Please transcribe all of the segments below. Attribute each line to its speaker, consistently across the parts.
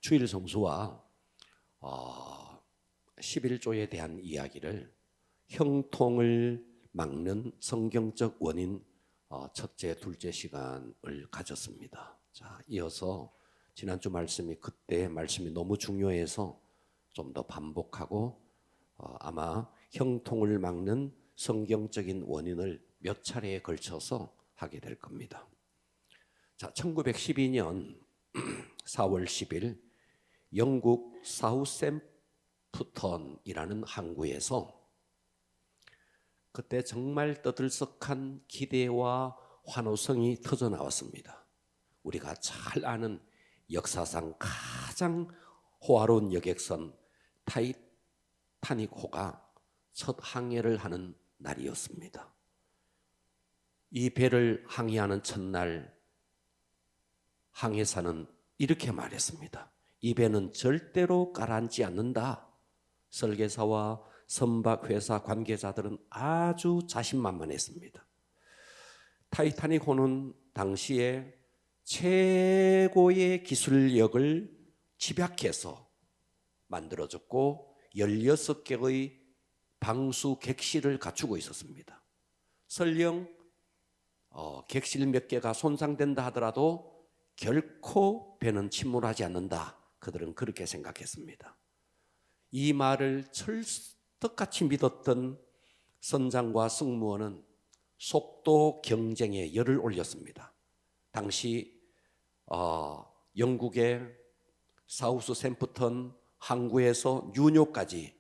Speaker 1: 주일 성수와 11조에 대한 이야기를 형통을 막는 성경적 원인 첫째, 둘째 시간을 가졌습니다. 자, 이어서 지난주 말씀이 그때 말씀이 너무 중요해서 좀 더 반복하고 아마 형통을 막는 성경적인 원인을 몇 차례에 걸쳐서 하게 될 겁니다. 자, 1912년 4월 10일 영국 사우샘프턴이라는 항구에서 그때 정말 떠들썩한 기대와 환호성이 터져 나왔습니다. 우리가 잘 아는 역사상 가장 호화로운 여객선 타이타닉호가 첫 항해를 하는 날이었습니다. 이 배를 항해하는 첫날 항해사는 이렇게 말했습니다. 이 배는 절대로 가라앉지 않는다. 설계사와 선박회사 관계자들은 아주 자신만만했습니다. 타이타닉호는 당시에 최고의 기술력을 집약해서 만들어졌고 16개의 방수 객실을 갖추고 있었습니다. 설령 객실 몇 개가 손상된다 하더라도 결코 배는 침몰하지 않는다. 그들은 그렇게 생각했습니다. 이 말을 철떡같이 믿었던 선장과 승무원은 속도 경쟁에 열을 올렸습니다. 당시 영국의 사우스샘프턴 항구에서 뉴욕까지,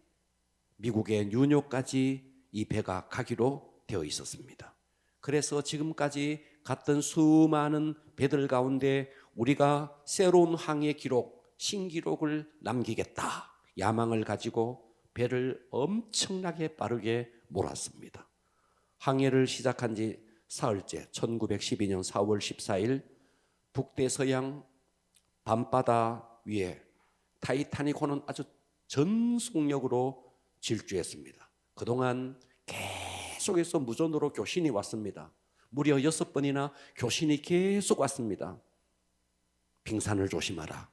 Speaker 1: 미국의 뉴욕까지 이 배가 가기로 되어 있었습니다. 그래서 지금까지 갔던 수많은 배들 가운데 우리가 새로운 항해 기록, 신기록을 남기겠다 야망을 가지고 배를 엄청나게 빠르게 몰았습니다. 항해를 시작한 지 사흘째 1912년 4월 14일 북대서양 밤바다 위에 타이타닉호는 아주 전속력으로 질주했습니다. 그동안 계속해서 무전으로 교신이 왔습니다. 무려 6번이나 교신이 계속 왔습니다. 빙산을 조심하라.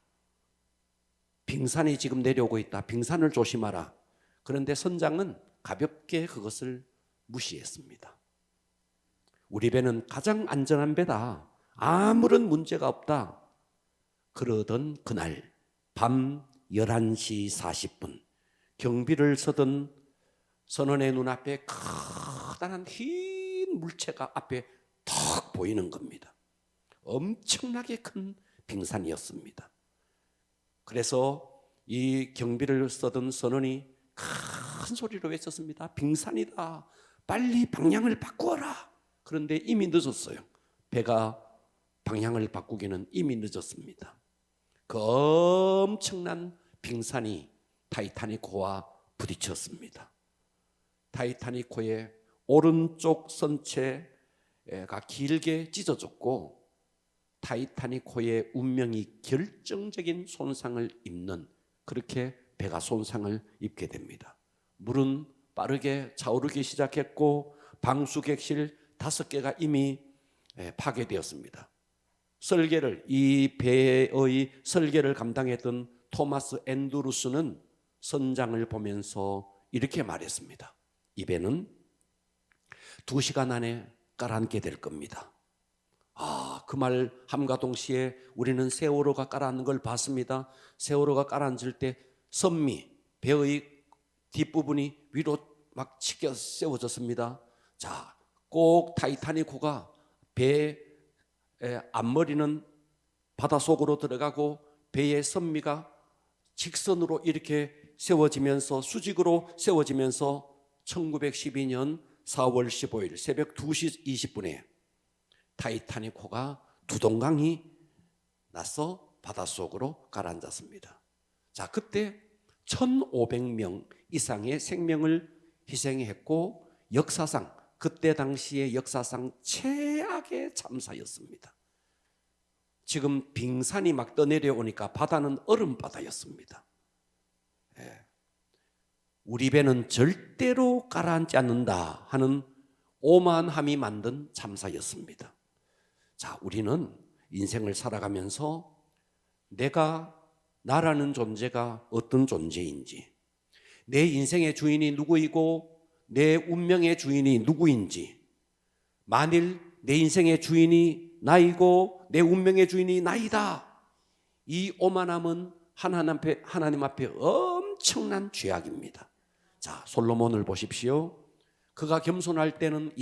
Speaker 1: 빙산이 지금 내려오고 있다. 빙산을 조심하라. 그런데 선장은 가볍게 그것을 무시했습니다. 우리 배는 가장 안전한 배다. 아무런 문제가 없다. 그러던 그날 밤 11시 40분 경비를 서던 선원의 눈앞에 커다란 흰 물체가 앞에 턱 보이는 겁니다. 엄청나게 큰 빙산이었습니다. 그래서 이 경비를 서던 선원이 큰 소리로 외쳤습니다. 빙산이다. 빨리 방향을 바꾸어라. 그런데 이미 늦었어요. 배가 방향을 바꾸기는 이미 늦었습니다. 그 엄청난 빙산이 타이타닉호와 부딪혔습니다. 타이타닉호의 오른쪽 선체가 길게 찢어졌고 타이타닉호의 운명이 결정적인 손상을 입는, 그렇게 배가 손상을 입게 됩니다. 물은 빠르게 차오르기 시작했고 방수객실 5개가 이미 파괴되었습니다. 이 배의 설계를 감당했던 토마스 앤드루스는 선장을 보면서 이렇게 말했습니다. 이 배는 2시간 안에 가라앉게 될 겁니다. 그 말 함과 동시에 우리는 세월호가 가라앉는 걸 봤습니다. 세월호가 가라앉을 때 선미, 배의 뒷부분이 위로 막 치켜 세워졌습니다. 자, 꼭 타이타닉호가 배의 앞머리는 바닷속으로 들어가고 배의 선미가 직선으로 이렇게 세워지면서, 수직으로 세워지면서 1912년 4월 15일 새벽 2시 20분에 타이타닉호가 두동강이 나서 바닷속으로 가라앉았습니다. 자, 그때 1,500명 이상의 생명을 희생했고 역사상, 그때 당시의 역사상 최악의 참사였습니다. 지금 빙산이 막 떠내려오니까 바다는 얼음바다였습니다. 우리 배는 절대로 가라앉지 않는다 하는 오만함이 만든 참사였습니다. 자, 우리는 인생을 살아가면서 내가 나라는 존재가 어떤 존재인지, 내 인생의 주인이 누구이고 내 운명의 주인이 누구인지, 만일 내 인생의 주인이 나이고 내 운명의 주인이 나이다, 이 오만함은 하나님 앞에 엄청난 죄악입니다. 자, 솔로몬을 보십시오. 그가 겸손할 때는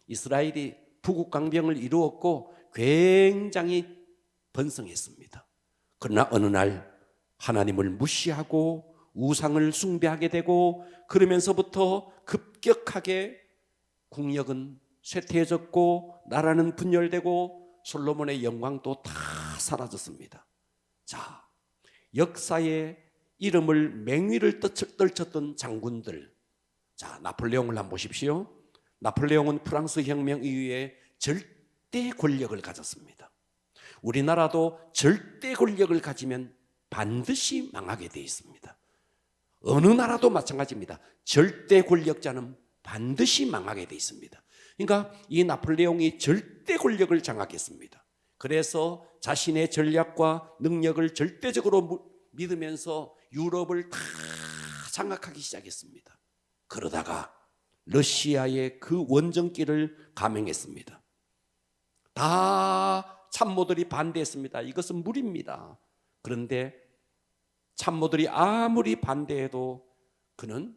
Speaker 1: 이스라엘이 부국강병을 이루었고 굉장히 번성했습니다. 그러나 어느 날 하나님을 무시하고 우상을 숭배하게 되고, 그러면서부터 급격하게 국력은 쇠퇴해졌고 나라는 분열되고 솔로몬의 영광도 다 사라졌습니다. 자, 역사의 이름을 맹위를 떨쳤던 장군들, 자, 나폴레옹을 한번 보십시오. 나폴레옹은 프랑스 혁명 이후에 절대 권력을 가졌습니다. 우리나라도 절대 권력을 가지면 반드시 망하게 되어 있습니다. 어느 나라도 마찬가지입니다. 절대 권력자는 반드시 망하게 되어 있습니다. 그러니까 이 나폴레옹이 절대 권력을 장악했습니다. 그래서 자신의 전략과 능력을 절대적으로 믿으면서 유럽을 다 장악하기 시작했습니다. 그러다가 러시아의 그 원정길을 감행했습니다. 다 참모들이 반대했습니다. 이것은 무리입니다. 그런데 참모들이 아무리 반대해도 그는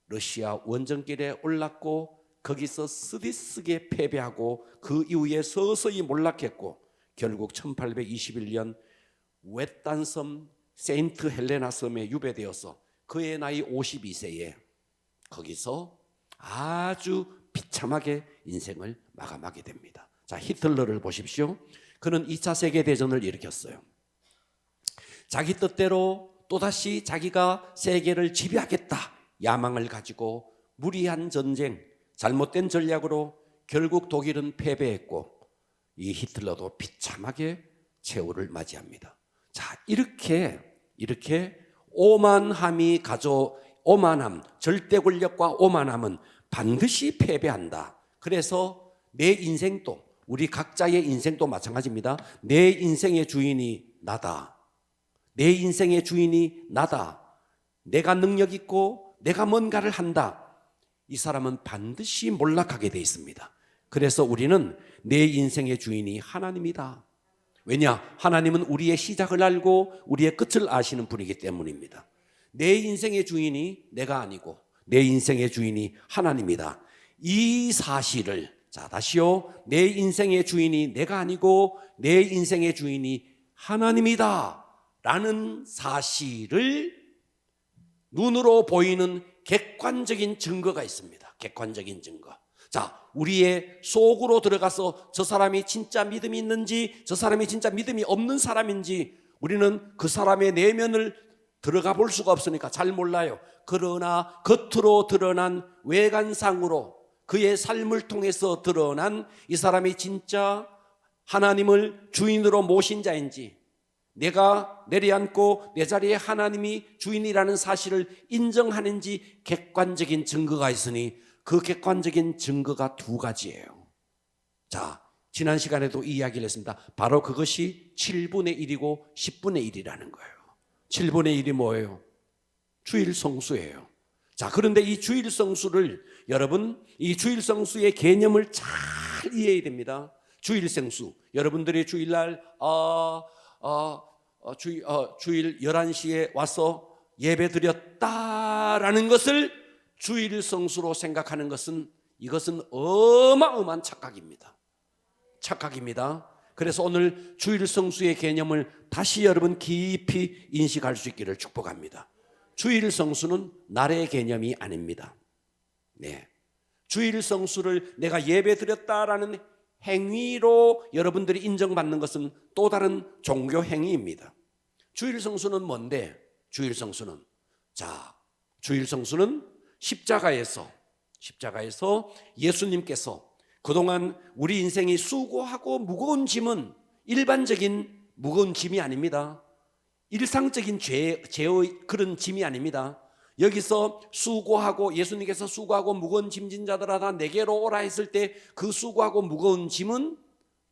Speaker 1: 러시아 원정길에 올랐고 거기서 쓰디쓰게 패배하고 그 이후에 서서히 몰락했고 결국 1821년 외딴 섬 세인트 헬레나 섬에 유배되어서 그의 나이 52세에 거기서 아주 비참하게 인생을 마감하게 됩니다. 자, 히틀러를 보십시오. 그는 2차 세계대전을 일으켰어요. 자기 뜻대로 또다시 자기가 세계를 지배하겠다 야망을 가지고 무리한 전쟁, 잘못된 전략으로 결국 독일은 패배했고 이 히틀러도 비참하게 최후를 맞이합니다. 자, 이렇게 오만함, 절대 권력과 오만함은 반드시 패배한다. 그래서 내 인생도, 우리 각자의 인생도 마찬가지입니다. 내 인생의 주인이 나다. 내 인생의 주인이 나다. 내가 능력 있고 내가 뭔가를 한다. 이 사람은 반드시 몰락하게 되어 있습니다. 그래서 우리는 내 인생의 주인이 하나님이다. 왜냐? 하나님은 우리의 시작을 알고 우리의 끝을 아시는 분이기 때문입니다. 내 인생의 주인이 내가 아니고 내 인생의 주인이 하나님이다. 이 사실을, 자, 다시요. 내 인생의 주인이 내가 아니고 내 인생의 주인이 하나님이다 라는 사실을 눈으로 보이는 객관적인 증거가 있습니다. 객관적인 증거. 자, 우리의 속으로 들어가서 저 사람이 진짜 믿음이 있는지, 저 사람이 진짜 믿음이 없는 사람인지 우리는 그 사람의 내면을 들어가 볼 수가 없으니까 잘 몰라요. 그러나 겉으로 드러난 외관상으로 그의 삶을 통해서 드러난 이 사람이 진짜 하나님을 주인으로 모신 자인지, 내가 내려앉고 내 자리에 하나님이 주인이라는 사실을 인정하는지 객관적인 증거가 있으니 그 객관적인 증거가 두 가지예요. 자, 지난 시간에도 이 이야기를 했습니다. 바로 그것이 7분의 1이고 10분의 1이라는 거예요. 7분의 1이 뭐예요? 주일 성수예요. 자, 그런데 이 주일 성수를 여러분, 이 주일 성수의 개념을 잘 이해해야 됩니다. 주일 성수, 여러분들이 주일날 주일 11시에 와서 예배 드렸다라는 것을 주일 성수로 생각하는 것은, 이것은 어마어마한 착각입니다. 착각입니다. 그래서 오늘 주일 성수의 개념을 다시 여러분 깊이 인식할 수 있기를 축복합니다. 주일 성수는 날의 개념이 아닙니다. 네. 주일 성수를 내가 예배 드렸다라는 행위로 여러분들이 인정받는 것은 또 다른 종교 행위입니다. 주일 성수는 뭔데? 주일 성수는, 자, 주일 성수는 십자가에서 예수님께서 그동안 우리 인생이 수고하고 무거운 짐은 일반적인 무거운 짐이 아닙니다. 일상적인 죄의 그런 짐이 아닙니다. 여기서 수고하고, 예수님께서 수고하고 무거운 짐진 자들아 다 내게로 오라 했을 때 그 수고하고 무거운 짐은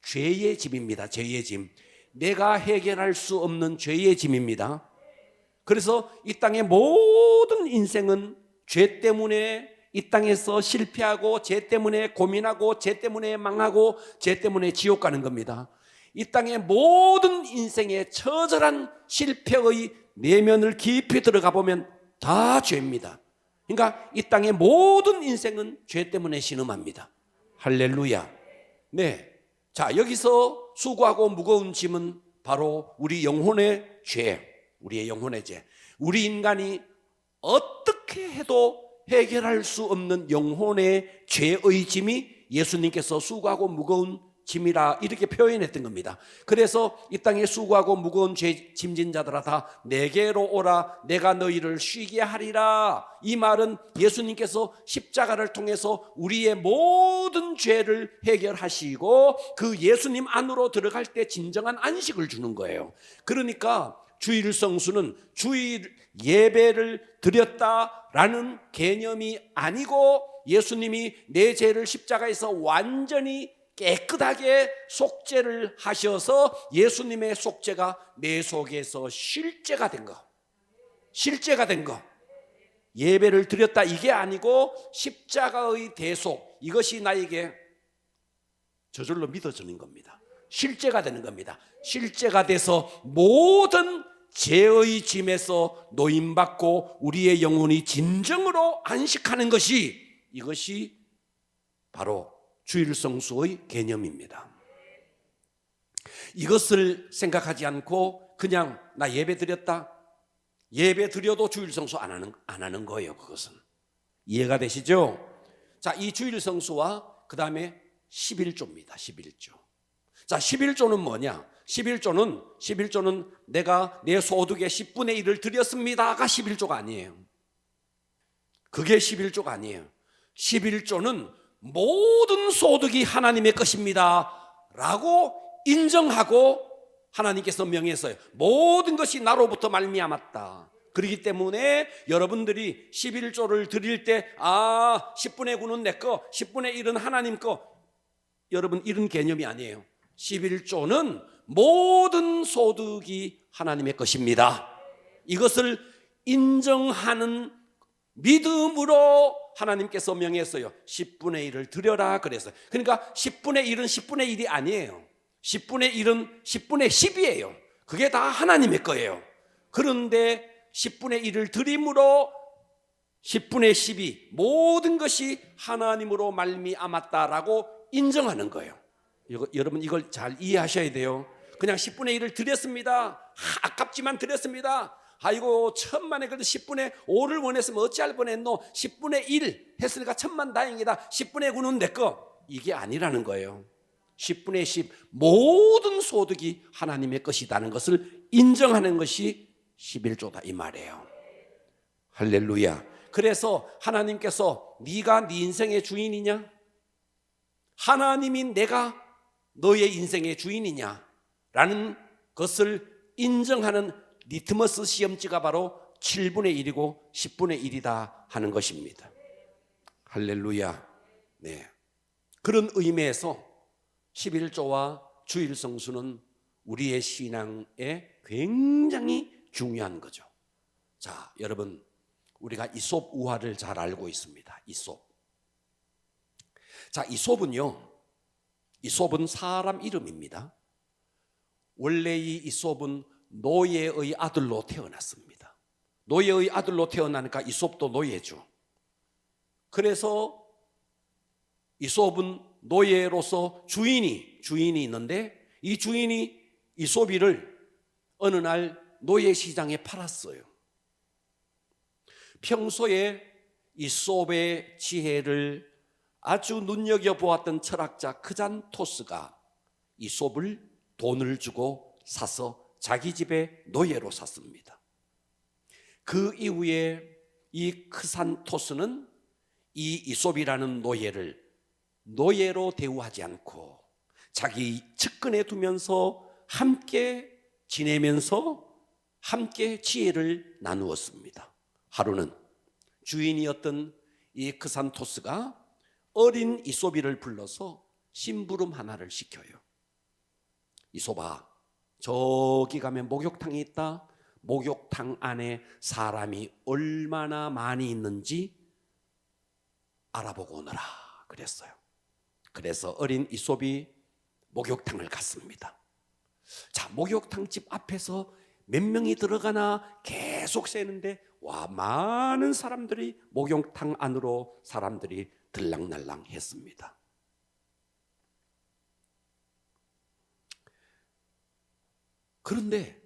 Speaker 1: 죄의 짐입니다. 죄의 짐. 내가 해결할 수 없는 죄의 짐입니다. 그래서 이 땅의 모든 인생은 죄 때문에 이 땅에서 실패하고, 죄 때문에 고민하고, 죄 때문에 망하고, 죄 때문에 지옥 가는 겁니다. 이 땅의 모든 인생의 처절한 실패의 내면을 깊이 들어가 보면 다 죄입니다. 그러니까 이 땅의 모든 인생은 죄 때문에 신음합니다. 할렐루야. 네. 자, 여기서 수고하고 무거운 짐은 바로 우리 영혼의 죄, 우리의 영혼의 죄. 우리 인간이 어떻게 해도 해결할 수 없는 영혼의 죄의 짐이 예수님께서 수고하고 무거운 짐이라 이렇게 표현했던 겁니다. 그래서 이 땅에 수고하고 무거운 죄 짐진 자들아 다 내게로 오라, 내가 너희를 쉬게 하리라. 이 말은 예수님께서 십자가를 통해서 우리의 모든 죄를 해결하시고 그 예수님 안으로 들어갈 때 진정한 안식을 주는 거예요. 그러니까 주일 성수는 주일 예배를 드렸다라는 개념이 아니고, 예수님이 내 죄를 십자가에서 완전히 깨끗하게 속죄를 하셔서 예수님의 속죄가 내 속에서 실제가 된 거, 실제가 된 거. 예배를 드렸다 이게 아니고 십자가의 대속, 이것이 나에게 저절로 믿어지는 겁니다. 실제가 되는 겁니다. 실제가 돼서 모든 죄의 짐에서 노임받고 우리의 영혼이 진정으로 안식하는 것이, 이것이 바로 주일 성수의 개념입니다. 이것을 생각하지 않고 그냥 나 예배 드렸다, 예배 드려도 주일 성수 안 하는 거예요. 그것은 이해가 되시죠? 자, 이 주일 성수와 그 다음에 11조입니다. 11조. 자, 11조는 뭐냐? 11조는 내가 내 소득의 10분의 1을 드렸습니다가 11조가 아니에요. 그게 11조가 아니에요. 11조는 모든 소득이 하나님의 것입니다 라고 인정하고 하나님께서 명했어요. 모든 것이 나로부터 말미암았다. 그렇기 때문에 여러분들이 11조를 드릴 때 10분의 9는 내 거, 10분의 1은 하나님 거, 여러분 이런 개념이 아니에요. 11조는 모든 소득이 하나님의 것입니다. 이것을 인정하는 믿음으로 하나님께서 명했어요. 10분의 1을 드려라 그랬어요. 그러니까 10분의 1은 10분의 1이 아니에요. 10분의 1은 10분의 10이에요. 그게 다 하나님의 거예요. 그런데 10분의 1을 드림으로 10분의 10이 모든 것이 하나님으로 말미암았다라고 인정하는 거예요. 여러분 이걸 잘 이해하셔야 돼요. 그냥 10분의 1을 드렸습니다. 아깝지만 드렸습니다. 아이고 천만에 그래도 10분의 5를 원했으면 어찌할 뻔했노. 10분의 1 했으니까 천만 다행이다. 10분의 9는 내 거. 이게 아니라는 거예요. 10분의 10 모든 소득이 하나님의 것이라는 것을 인정하는 것이 11조다 이 말이에요. 할렐루야. 그래서 하나님께서 네가 네 인생의 주인이냐? 하나님이 내가 너의 인생의 주인이냐? 라는 것을 인정하는 리트머스 시험지가 바로 7분의 1이고 10분의 1이다 하는 것입니다. 할렐루야. 네. 그런 의미에서 11조와 주일 성수는 우리의 신앙에 굉장히 중요한 거죠. 자, 여러분 우리가 이솝 우화를 잘 알고 있습니다. 이솝. 자, 이솝은 사람 이름입니다. 원래 이 이솝은 노예의 아들로 태어났습니다. 노예의 아들로 태어나니까 이솝도 노예죠. 그래서 이솝은 노예로서 주인이 있는데 이 주인이 이솝이를 어느 날 노예 시장에 팔았어요. 평소에 이솝의 지혜를 아주 눈여겨보았던 철학자 크잔토스가 이솝을 돈을 주고 사서 자기 집에 노예로 샀습니다. 그 이후에 이 크산토스는 이 이솝이라는 노예를 노예로 대우하지 않고 자기 측근에 두면서 함께 지내면서 함께 지혜를 나누었습니다. 하루는 주인이었던 이 크산토스가 어린 이솝이를 불러서 심부름 하나를 시켜요. 이솝아, 저기 가면 목욕탕이 있다. 목욕탕 안에 사람이 얼마나 많이 있는지 알아보고 오너라 그랬어요. 그래서 어린 이솝이 목욕탕을 갔습니다. 자, 목욕탕 집 앞에서 몇 명이 들어가나 계속 세는데 와, 많은 사람들이 목욕탕 안으로 사람들이 들락날락 했습니다. 그런데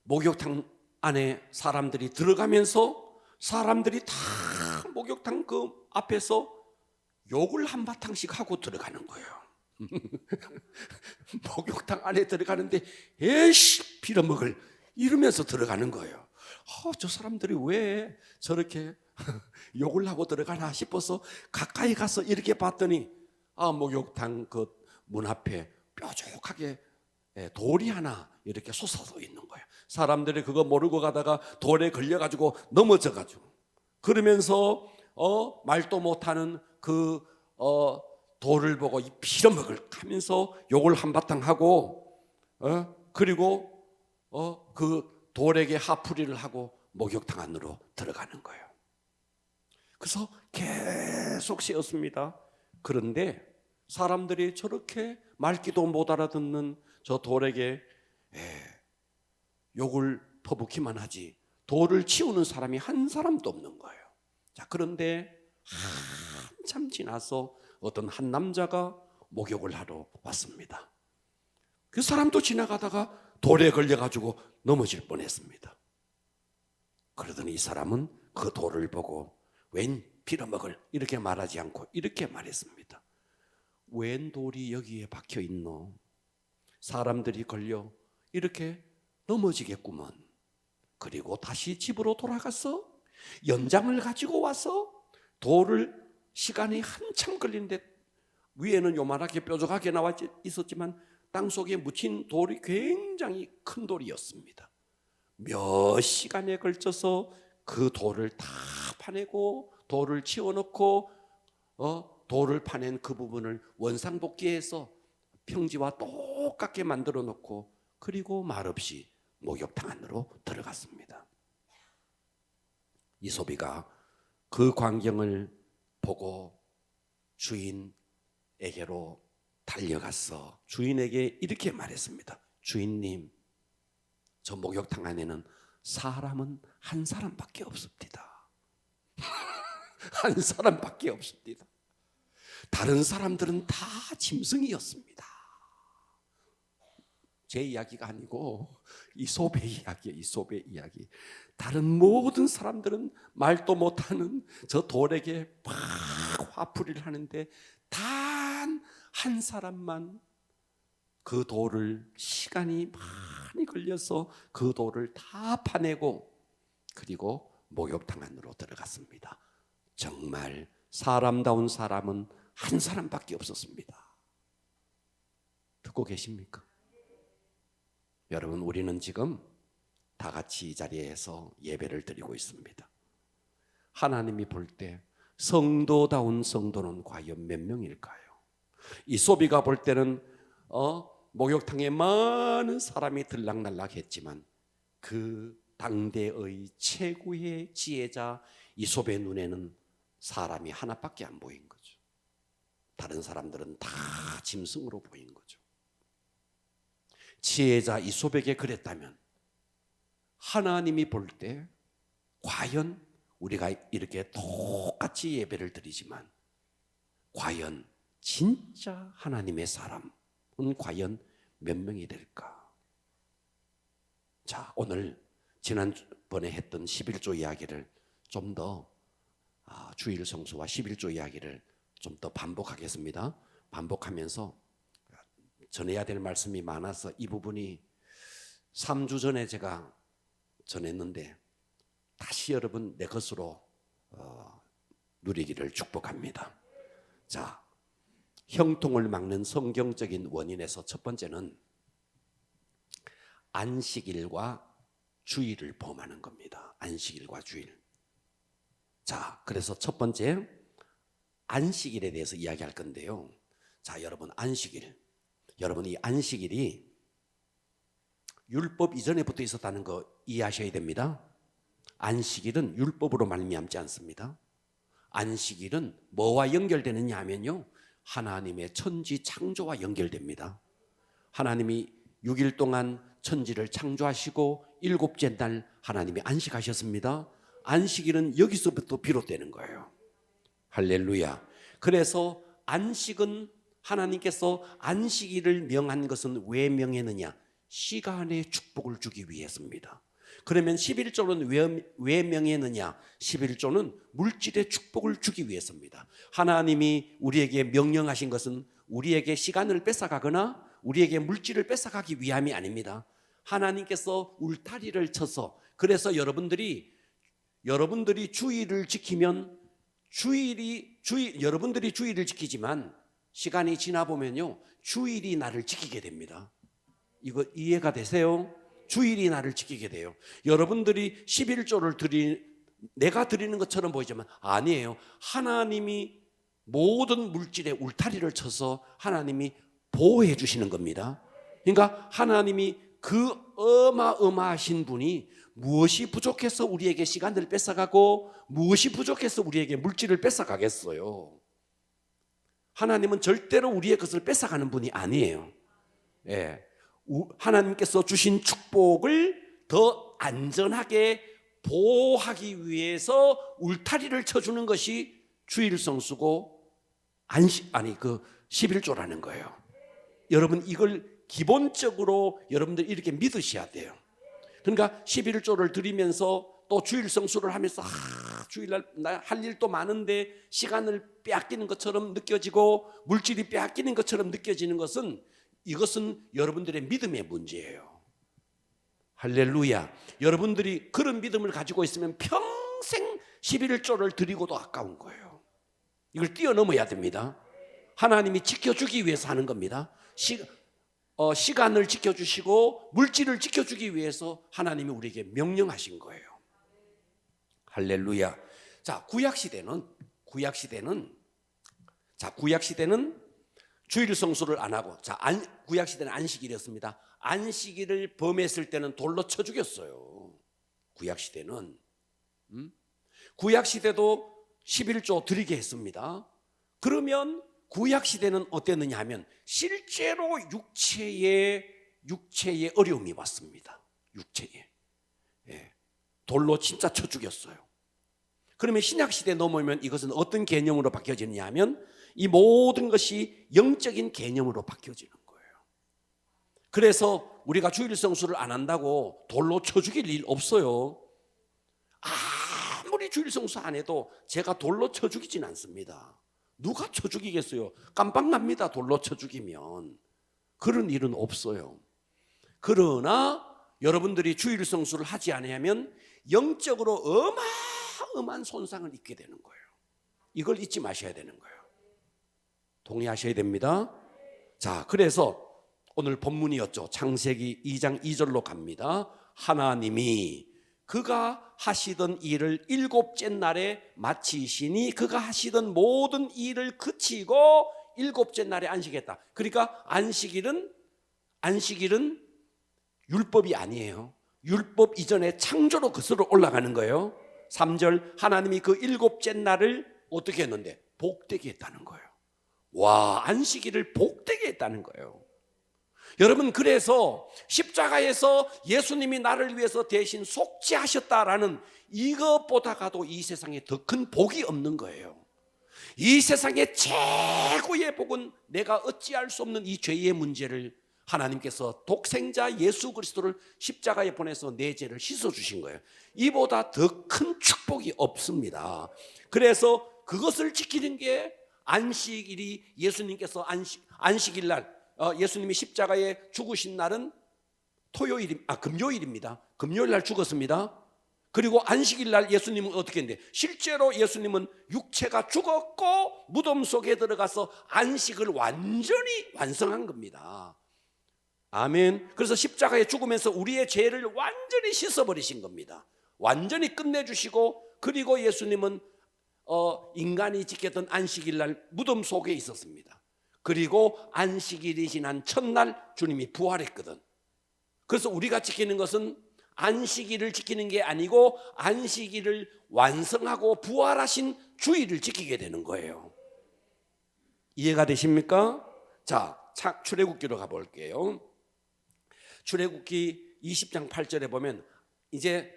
Speaker 1: 목욕탕 안에 사람들이 들어가면서 사람들이 다 목욕탕 그 앞에서 욕을 한바탕씩 하고 들어가는 거예요. 목욕탕 안에 들어가는데 에이씨 빌어먹을 이러면서 들어가는 거예요. 저 사람들이 왜 저렇게 욕을 하고 들어가나 싶어서 가까이 가서 이렇게 봤더니 목욕탕 그 문 앞에 뾰족하게 돌이 하나 이렇게 솟아서 있는 거예요. 사람들이 그거 모르고 가다가 돌에 걸려가지고 넘어져가지고 그러면서 말도 못하는 그 돌을 보고 이 빌어먹을 하면서 욕을 한바탕 하고 그리고 그 돌에게 화풀이를 하고 목욕탕 안으로 들어가는 거예요. 그래서 계속 씌었습니다. 그런데 사람들이 저렇게 말귀도 못 알아듣는 저 돌에게 욕을 퍼붓기만 하지 돌을 치우는 사람이 한 사람도 없는 거예요. 자, 그런데 한참 지나서 어떤 한 남자가 목욕을 하러 왔습니다. 그 사람도 지나가다가 돌에 걸려가지고 넘어질 뻔했습니다. 그러더니 이 사람은 그 돌을 보고 웬 빌어먹을 이렇게 말하지 않고 이렇게 말했습니다. 웬 돌이 여기에 박혀 있노? 사람들이 걸려 이렇게 넘어지겠구먼. 그리고 다시 집으로 돌아가서 연장을 가지고 와서 돌을 시간이 한참 걸리는데 위에는 요만하게 뾰족하게 나와 있었지만 땅속에 묻힌 돌이 굉장히 큰 돌이었습니다. 몇 시간에 걸쳐서 그 돌을 다 파내고 돌을 치워놓고 돌을 파낸 그 부분을 원상복귀해서 평지와 똑같게 만들어 놓고 그리고 말없이 목욕탕 안으로 들어갔습니다. 이솝이가 그 광경을 보고 주인에게로 달려가서 주인에게 이렇게 말했습니다. 주인님, 저 목욕탕 안에는 사람은 한 사람밖에 없습니다. 한 사람밖에 없습니다. 다른 사람들은 다 짐승이었습니다. 제 이야기가 아니고 이솝의 이야기예요. 이솝의 이야기. 다른 모든 사람들은 말도 못하는 저 돌에게 막 화풀이를 하는데 단 한 사람만 그 돌을 시간이 많이 걸려서 그 돌을 다 파내고 그리고 목욕탕 안으로 들어갔습니다. 정말 사람다운 사람은 한 사람밖에 없었습니다. 듣고 계십니까? 여러분, 우리는 지금 다 같이 이 자리에서 예배를 드리고 있습니다. 하나님이 볼 때 성도다운 성도는 과연 몇 명일까요? 이솝이가 볼 때는 목욕탕에 많은 사람이 들락날락 했지만 그 당대의 최고의 지혜자 이솝의 눈에는 사람이 하나밖에 안 보인 거죠. 다른 사람들은 다 짐승으로 보인 거죠. 지혜자 이솝에게 그랬다면 하나님이 볼 때 과연 우리가 이렇게 똑같이 예배를 드리지만 과연 진짜 하나님의 사람은 과연 몇 명이 될까? 자, 오늘 지난번에 했던 11조 이야기를 좀 더 주일 성수와 11조 이야기를 좀 더 반복하겠습니다. 반복하면서 전해야 될 말씀이 많아서 이 부분이 3주 전에 제가 전했는데 다시 여러분 내 것으로 누리기를 축복합니다. 자, 형통을 막는 성경적인 원인에서 첫 번째는 안식일과 주일을 범하는 겁니다. 안식일과 주일. 자, 그래서 첫 번째 안식일에 대해서 이야기할 건데요. 자, 여러분 안식일. 여러분 이 안식일이 율법 이전에부터 있었다는 거 이해하셔야 됩니다. 안식일은 율법으로 말미암지 않습니다. 안식일은 뭐와 연결되느냐 하면요, 하나님의 천지 창조와 연결됩니다. 하나님이 6일 동안 천지를 창조하시고 일곱째 날 하나님이 안식하셨습니다. 안식일은 여기서부터 비롯되는 거예요. 할렐루야. 그래서 안식은, 하나님께서 안식일을 명한 것은 왜 명했느냐? 시간의 축복을 주기 위해서입니다. 그러면 11조는 왜 명했느냐? 11조는 물질의 축복을 주기 위해서입니다. 하나님이 우리에게 명령하신 것은 우리에게 시간을 뺏어가거나 우리에게 물질을 뺏어가기 위함이 아닙니다. 하나님께서 울타리를 쳐서, 그래서 여러분들이 주일을 지키면 여러분들이 주일을 지키지만 시간이 지나 보면요, 주일이 나를 지키게 됩니다. 이거 이해가 되세요? 주일이 나를 지키게 돼요. 여러분들이 11조를 내가 드리는 것처럼 보이지만 아니에요. 하나님이 모든 물질에 울타리를 쳐서 하나님이 보호해 주시는 겁니다. 그러니까 하나님이 그 어마어마하신 분이 무엇이 부족해서 우리에게 시간을 뺏어가고 무엇이 부족해서 우리에게 물질을 뺏어가겠어요? 하나님은 절대로 우리의 것을 뺏어가는 분이 아니에요. 예. 하나님께서 주신 축복을 더 안전하게 보호하기 위해서 울타리를 쳐주는 것이 주일 성수고 11조라는 거예요. 여러분, 이걸 기본적으로 여러분들 이렇게 믿으셔야 돼요. 그러니까 11조를 드리면서 또 주일 성수를 하면서 주일날 할 일도 많은데 시간을 빼앗기는 것처럼 느껴지고 물질이 빼앗기는 것처럼 느껴지는 것은, 이것은 여러분들의 믿음의 문제예요. 할렐루야. 여러분들이 그런 믿음을 가지고 있으면 평생 11조를 드리고도 아까운 거예요. 이걸 뛰어넘어야 됩니다. 하나님이 지켜주기 위해서 하는 겁니다. 시간을 지켜주시고 물질을 지켜주기 위해서 하나님이 우리에게 명령하신 거예요. 할렐루야. 자, 구약시대는 주일 성수를 안 하고, 구약시대는 안식일이었습니다. 안식일을 범했을 때는 돌로 쳐 죽였어요. 구약시대는. 구약시대도 11조 드리게 했습니다. 그러면 구약시대는 어땠느냐 하면 실제로 육체에 어려움이 왔습니다. 육체에. 예. 돌로 진짜 쳐 죽였어요. 그러면 신약시대 넘어오면 이것은 어떤 개념으로 바뀌어지느냐 하면 이 모든 것이 영적인 개념으로 바뀌어지는 거예요. 그래서 우리가 주일 성수를 안 한다고 돌로 쳐 죽일 일 없어요. 아무리 주일 성수 안 해도 제가 돌로 쳐 죽이진 않습니다. 누가 쳐 죽이겠어요? 깜빡 납니다. 돌로 쳐 죽이면. 그런 일은 없어요. 그러나 여러분들이 주일 성수를 하지 않으면 영적으로 어마어마한 손상을 입게 되는 거예요. 이걸 잊지 마셔야 되는 거예요. 동의하셔야 됩니다. 자, 그래서 오늘 본문이었죠. 창세기 2장 2절로 갑니다. 하나님이 그가 하시던 일을 일곱째 날에 마치시니 그가 하시던 모든 일을 그치고 일곱째 날에 안식했다. 그러니까 안식일은 율법이 아니에요. 율법 이전에 창조로 거슬러 올라가는 거예요. 3절, 하나님이 그 일곱째 날을 어떻게 했는데? 복되게 했다는 거예요. 와, 안식일을 복되게 했다는 거예요. 여러분, 그래서 십자가에서 예수님이 나를 위해서 대신 속죄하셨다라는 이것보다가도 이 세상에 더 큰 복이 없는 거예요. 이 세상의 최고의 복은 내가 어찌할 수 없는 이 죄의 문제를 하나님께서 독생자 예수 그리스도를 십자가에 보내서 내 죄를 씻어주신 거예요. 이보다 더 큰 축복이 없습니다. 그래서 그것을 지키는 게 안식일이, 예수님께서 안식일 날, 예수님이 십자가에 죽으신 날은 금요일입니다. 금요일 날 죽었습니다. 그리고 안식일 날 예수님은 어떻게 했는데, 실제로 예수님은 육체가 죽었고 무덤 속에 들어가서 안식을 완전히 완성한 겁니다. 아멘. 그래서 십자가에 죽으면서 우리의 죄를 완전히 씻어버리신 겁니다. 완전히 끝내주시고, 그리고 예수님은 인간이 지켰던 안식일 날 무덤 속에 있었습니다. 그리고 안식일이 지난 첫날 주님이 부활했거든. 그래서 우리가 지키는 것은 안식일을 지키는 게 아니고 안식일을 완성하고 부활하신 주일을 지키게 되는 거예요. 이해가 되십니까? 자, 출애굽기로 가볼게요. 출애굽기 20장 8절에 보면 이제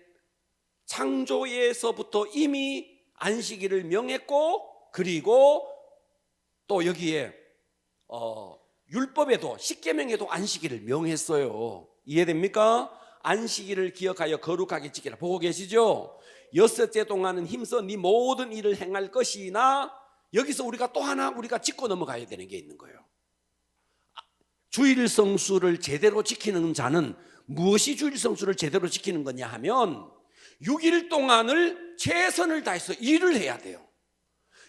Speaker 1: 창조에서부터 이미 안식일을 명했고, 그리고 또 여기에 율법에도 십계명에도 안식일을 명했어요. 이해됩니까? 안식일을 기억하여 거룩하게 지키라. 보고 계시죠? 여섯째 동안은 힘써 네 모든 일을 행할 것이나, 여기서 우리가 또 하나 우리가 짚고 넘어가야 되는 게 있는 거예요. 주일 성수를 제대로 지키는 자는 무엇이 주일 성수를 제대로 지키는 거냐 하면 6일 동안을 최선을 다해서 일을 해야 돼요.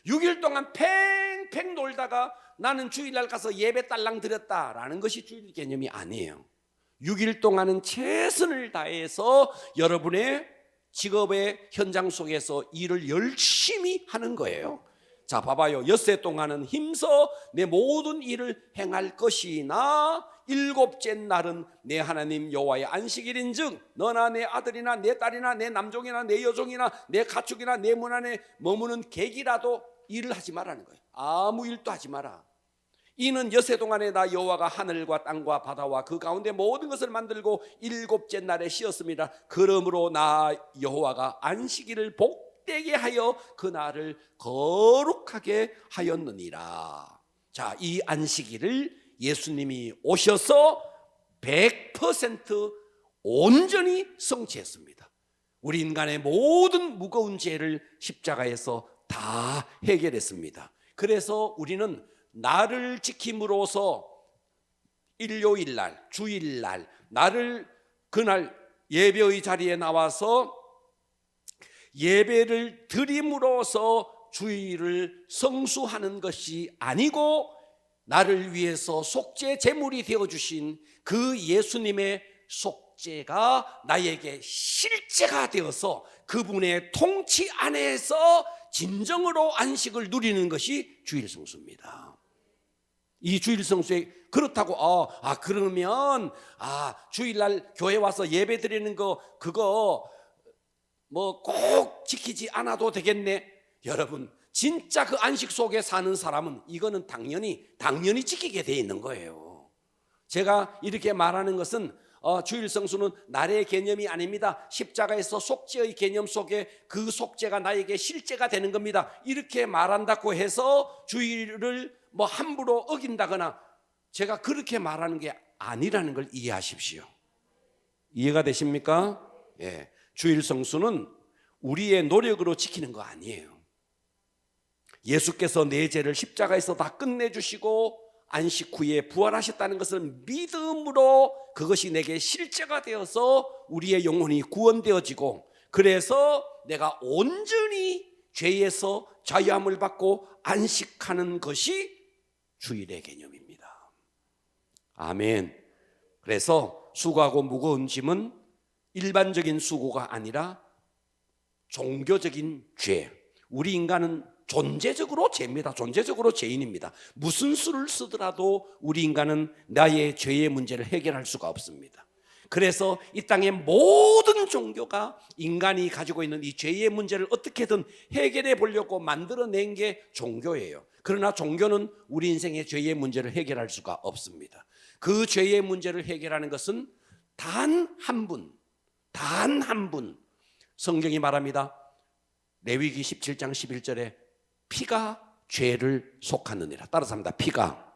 Speaker 1: 6일 동안 팽팽 놀다가 나는 주일날 가서 예배 딸랑 드렸다라는 것이 주일 개념이 아니에요. 6일 동안은 최선을 다해서 여러분의 직업의 현장 속에서 일을 열심히 하는 거예요. 자, 봐봐요. 엿새 동안은 힘써 내 모든 일을 행할 것이나 일곱째 날은 내 하나님 여호와의 안식일인즉 너나 내 아들이나 내 딸이나 내 남종이나 내 여종이나 내 가축이나 내 문 안에 머무는 객이라도 일을 하지 말라는 거예요. 아무 일도 하지 마라. 이는 엿새 동안에 나 여호와가 하늘과 땅과 바다와 그 가운데 모든 것을 만들고 일곱째 날에 쉬었습니다. 그러므로 나 여호와가 안식일을 복되게 하여 그 날을 거룩하게 하였느니라. 자, 이 안식일을 예수님이 오셔서 100% 온전히 성취했습니다. 우리 인간의 모든 무거운 죄를 십자가에서 다 해결했습니다. 그래서 우리는 나를 지킴으로써 일요일날, 주일날, 나를 그날 예배의 자리에 나와서 예배를 드림으로써 주일을 성수하는 것이 아니고, 나를 위해서 속죄 제물이 되어주신 그 예수님의 속죄가 나에게 실제가 되어서 그분의 통치 안에서 진정으로 안식을 누리는 것이 주일 성수입니다. 이 주일 성수에 그렇다고 그러면 주일날 교회 와서 예배 드리는 거 그거 뭐 꼭 지키지 않아도 되겠네. 여러분, 진짜 그 안식 속에 사는 사람은 이거는 당연히 지키게 돼 있는 거예요. 제가 이렇게 말하는 것은 주일 성수는 날의 개념이 아닙니다. 십자가에서 속죄의 개념 속에 그 속죄가 나에게 실제가 되는 겁니다. 이렇게 말한다고 해서 주일을 뭐 함부로 어긴다거나 제가 그렇게 말하는 게 아니라는 걸 이해하십시오. 이해가 되십니까? 예. 주일 성수는 우리의 노력으로 지키는 거 아니에요. 예수께서 내 죄를 십자가에서 다 끝내주시고 안식 후에 부활하셨다는 것을 믿음으로 그것이 내게 실제가 되어서 우리의 영혼이 구원되어지고, 그래서 내가 온전히 죄에서 자유함을 받고 안식하는 것이 주일의 개념입니다. 아멘. 그래서 수고하고 무거운 짐은 일반적인 수고가 아니라 종교적인 죄. 우리 인간은 존재적으로 죄입니다. 존재적으로 죄인입니다. 무슨 수를 쓰더라도 우리 인간은 나의 죄의 문제를 해결할 수가 없습니다. 그래서 이 땅의 모든 종교가 인간이 가지고 있는 이 죄의 문제를 어떻게든 해결해 보려고 만들어낸 게 종교예요. 그러나 종교는 우리 인생의 죄의 문제를 해결할 수가 없습니다. 그 죄의 문제를 해결하는 것은 단 한 분, 성경이 말합니다. 레위기 17장 11절에 피가 죄를 속하느니라. 따라서 합니다. 피가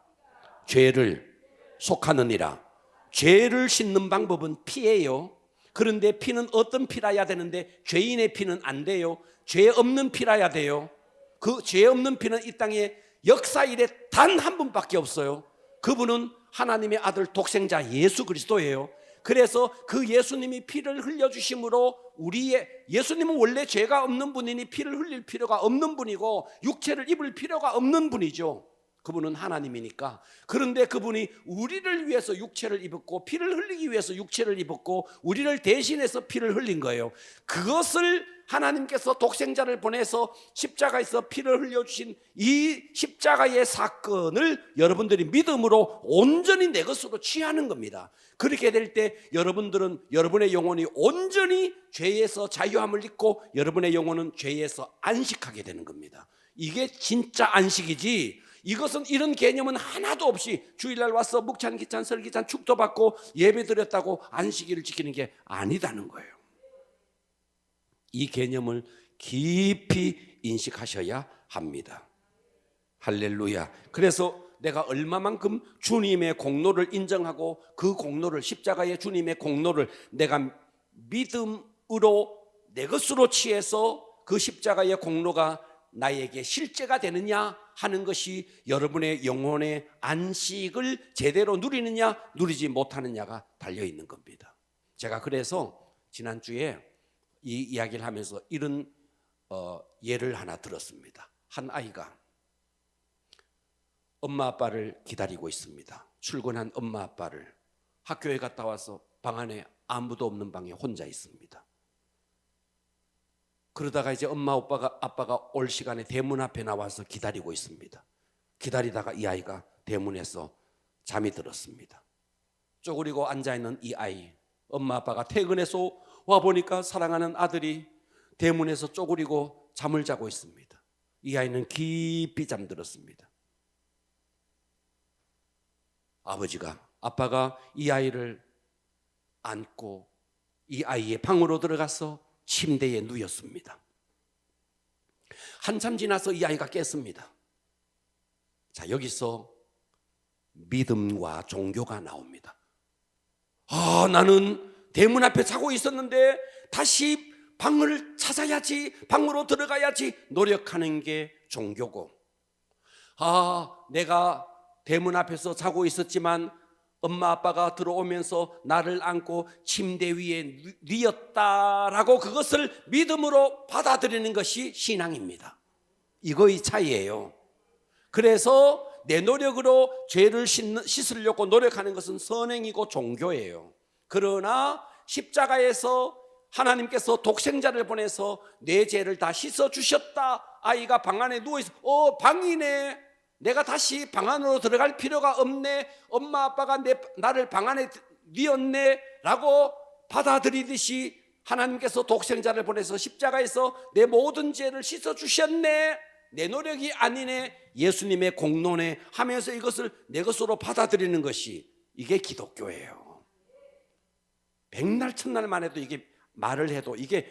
Speaker 1: 죄를 속하느니라. 죄를 씻는 방법은 피예요. 그런데 피는 어떤 피라야 되는데 죄인의 피는 안 돼요. 죄 없는 피라야 돼요. 그 죄 없는 피는 이 땅에 역사 이래 단 한 분밖에 없어요. 그분은 하나님의 아들 독생자 예수 그리스도예요. 그래서 그 예수님이 피를 흘려주심으로 예수님은 원래 죄가 없는 분이니 피를 흘릴 필요가 없는 분이고 육체를 입을 필요가 없는 분이죠. 그분은 하나님이니까. 그런데 그분이 우리를 위해서 육체를 입었고 피를 흘리기 위해서 육체를 입었고 우리를 대신해서 피를 흘린 거예요. 그것을 하나님께서 독생자를 보내서 십자가에서 피를 흘려주신 이 십자가의 사건을 여러분들이 믿음으로 온전히 내 것으로 취하는 겁니다. 그렇게 될 때 여러분들은 여러분의 영혼이 온전히 죄에서 자유함을 입고 여러분의 영혼은 죄에서 안식하게 되는 겁니다. 이게 진짜 안식이지, 이것은 이런 개념은 하나도 없이 주일날 와서 묵찬 기찬 설기찬 축도 받고 예배 드렸다고 안식일을 지키는 게 아니다는 거예요. 이 개념을 깊이 인식하셔야 합니다. 할렐루야. 그래서 내가 얼마만큼 주님의 공로를 인정하고 그 공로를, 십자가의 주님의 공로를 내가 믿음으로 내 것으로 취해서 그 십자가의 공로가 나에게 실제가 되느냐 하는 것이 여러분의 영혼의 안식을 제대로 누리느냐 누리지 못하느냐가 달려있는 겁니다. 제가 그래서 지난주에 이 이야기를 하면서 이런 예를 하나 들었습니다. 한 아이가 엄마 아빠를 기다리고 있습니다. 출근한 엄마 아빠를. 학교에 갔다 와서 방 안에 아무도 없는 방에 혼자 있습니다. 그러다가 이제 엄마 아빠가 올 시간에 대문 앞에 나와서 기다리고 있습니다. 기다리다가 이 아이가 대문에서 잠이 들었습니다. 쪼그리고 앉아있는 이 아이, 엄마 아빠가 퇴근해서 와보니까 사랑하는 아들이 대문에서 쪼그리고 잠을 자고 있습니다. 이 아이는 깊이 잠들었습니다. 아빠가 이 아이를 안고 이 아이의 방으로 들어가서 침대에 누웠습니다. 한참 지나서 이 아이가 깼습니다. 자, 여기서 믿음과 종교가 나옵니다. 나는 대문 앞에 자고 있었는데 다시 방을 찾아야지, 방으로 들어가야지 노력하는 게 종교고, 내가 대문 앞에서 자고 있었지만 엄마 아빠가 들어오면서 나를 안고 침대 위에 누웠다라고 그것을 믿음으로 받아들이는 것이 신앙입니다. 이거의 차이예요. 그래서 내 노력으로 죄를 씻으려고 노력하는 것은 선행이고 종교예요. 그러나 십자가에서 하나님께서 독생자를 보내서 내 죄를 다 씻어주셨다. 아이가 방 안에 누워있어. 방이네. 내가 다시 방 안으로 들어갈 필요가 없네. 엄마 아빠가 나를 방 안에 뉘었네 라고 받아들이듯이 하나님께서 독생자를 보내서 십자가에서 내 모든 죄를 씻어주셨네. 내 노력이 아니네, 예수님의 공로네 하면서 이것을 내 것으로 받아들이는 것이, 이게 기독교예요. 백날 첫날만 해도 이게 말을 해도 이게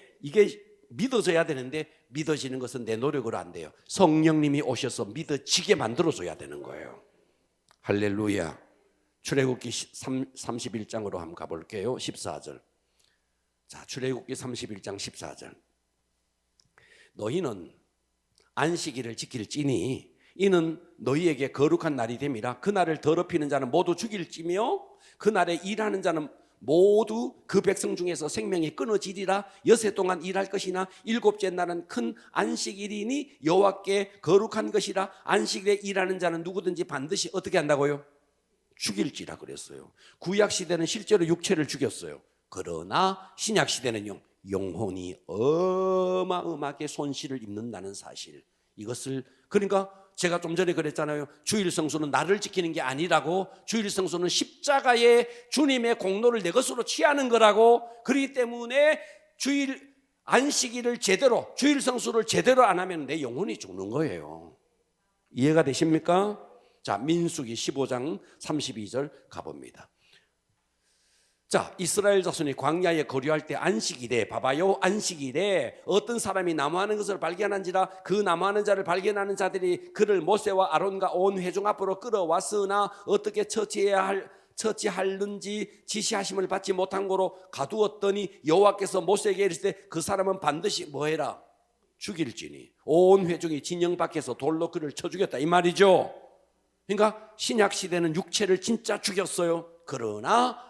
Speaker 1: 믿어져야 되는데 믿어지는 것은 내 노력으로 안 돼요. 성령님이 오셔서 믿어지게 만들어줘야 되는 거예요. 할렐루야. 출애굽기 31장으로 한번 가볼게요. 14절. 자, 출애굽기 31장 14절. 너희는 안식일을 지킬지니 이는 너희에게 거룩한 날이 됨이라. 그날을 더럽히는 자는 모두 죽일지며 그날에 일하는 자는 모두 그 백성 중에서 생명이 끊어지리라. 여세 동안 일할 것이나 일곱째 날은 큰 안식일이니 여호와께 거룩한 것이라. 안식일에 일하는 자는 누구든지 반드시 어떻게 한다고요? 죽일지라 그랬어요. 구약 시대는 실제로 육체를 죽였어요. 그러나 신약 시대는요, 영혼이 어마어마하게 손실을 입는다는 사실, 이것을, 그러니까 제가 좀 전에 그랬잖아요. 주일 성수는 나를 지키는 게 아니라고. 주일 성수는 십자가의 주님의 공로를 내 것으로 취하는 거라고. 그렇기 때문에 주일 안식일을 제대로, 주일 성수를 제대로 안 하면 내 영혼이 죽는 거예요. 이해가 되십니까? 자, 민수기 15장 32절 가봅니다. 자, 이스라엘 자손이 광야에 거류할 때 안식일에, 봐봐요, 안식일에 어떤 사람이 나무하는 것을 발견한지라. 그 나무하는 자를 발견하는 자들이 그를 모세와 아론과 온 회중 앞으로 끌어왔으나 어떻게 처치할는지 지시하심을 받지 못한 고로 가두었더니 여호와께서 모세에게 이르시되 그 사람은 반드시 뭐해라? 죽일지니 온 회중이 진영 밖에서 돌로 그를 쳐 죽였다, 이 말이죠. 그러니까 신약 시대는 육체를 진짜 죽였어요. 그러나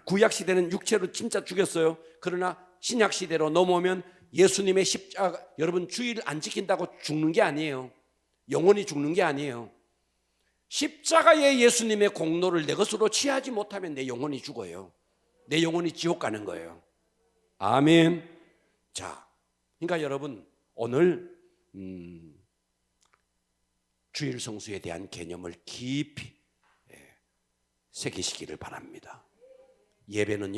Speaker 1: 구약 시대는 육체로 진짜 죽였어요. 그러나 신약 시대로 넘어오면 예수님의 십자가, 여러분 주일 안 지킨다고 죽는 게 아니에요. 영혼이 죽는 게 아니에요. 십자가의 예수님의 공로를 내 것으로 취하지 못하면 내 영혼이 죽어요. 내 영혼이 지옥 가는 거예요. 아멘. 자, 그러니까 여러분 오늘 주일 성수에 대한 개념을 깊이 새기시기를 바랍니다. 예배는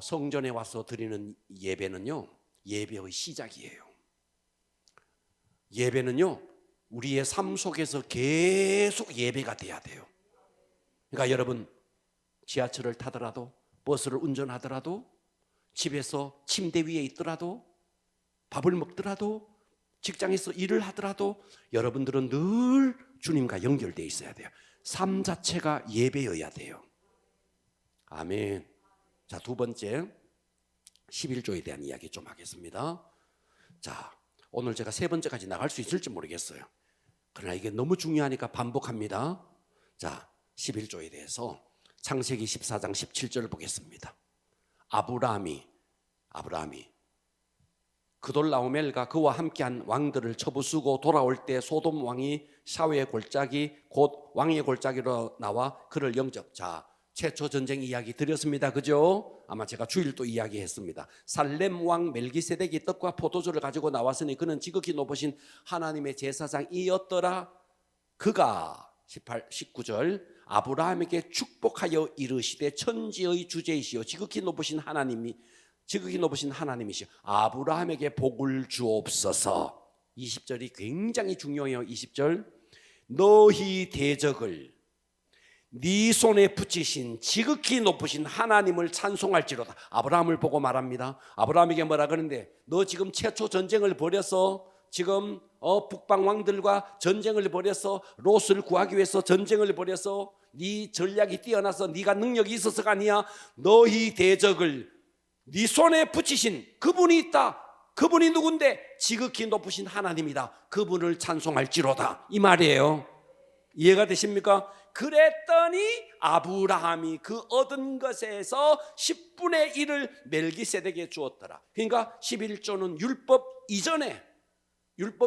Speaker 1: 성전에 와서 드리는 예배는요, 예배의 시작이에요. 예배는요, 우리의 삶 속에서 계속 예배가 돼야 돼요. 그러니까 여러분 지하철을 타더라도, 버스를 운전하더라도, 집에서 침대 위에 있더라도, 밥을 먹더라도, 직장에서 일을 하더라도 여러분들은 늘 주님과 연결되어 있어야 돼요. 삶 자체가 예배여야 돼요. 아멘. 자, 두 번째 11조에 대한 이야기 좀 하겠습니다. 자, 오늘 제가 세 번째까지 나갈 수 있을지 모르겠어요. 그러나 이게 너무 중요하니까 반복합니다. 자, 11조에 대해서 창세기 14장 17절을 보겠습니다. 아브라함이 그돌라오멜과 그와 함께한 왕들을 쳐부수고 돌아올 때 소돔 왕이 샤웨의 골짜기 곧 왕의 골짜기로 나와 그를 영접. 자, 최초 전쟁 이야기 드렸습니다. 그죠? 아마 제가 주일도 이야기했습니다. 살렘 왕 멜기세덱이 떡과 포도주를 가지고 나왔으니 그는 지극히 높으신 하나님의 제사장이었더라. 그가 19절 아브라함에게 축복하여 이르시되 천지의 주제이시오 지극히 높으신 하나님이시오 아브라함에게 복을 주옵소서. 20절이 굉장히 중요해요. 20절 너희 대적을 네 손에 붙이신 지극히 높으신 하나님을 찬송할지로다. 아브라함을 보고 말합니다. 아브라함에게 뭐라 그러는데 너 지금 최초 전쟁을 벌여서 지금 북방 왕들과 전쟁을 벌여서 롯을 구하기 위해서 전쟁을 벌여서 네 전략이 뛰어나서 네가 능력이 있어서가 아니야. 너희 대적을 네 손에 붙이신 그분이 있다. 그분이 누군데? 지극히 높으신 하나님이다. 그분을 찬송할지로다. 이 말이에요. 이해가 되십니까? 그랬더니 아브라함이 그 얻은 것에서 10분의 1을 멜기세덱에게 주었더라. 그러니까 11조는 율법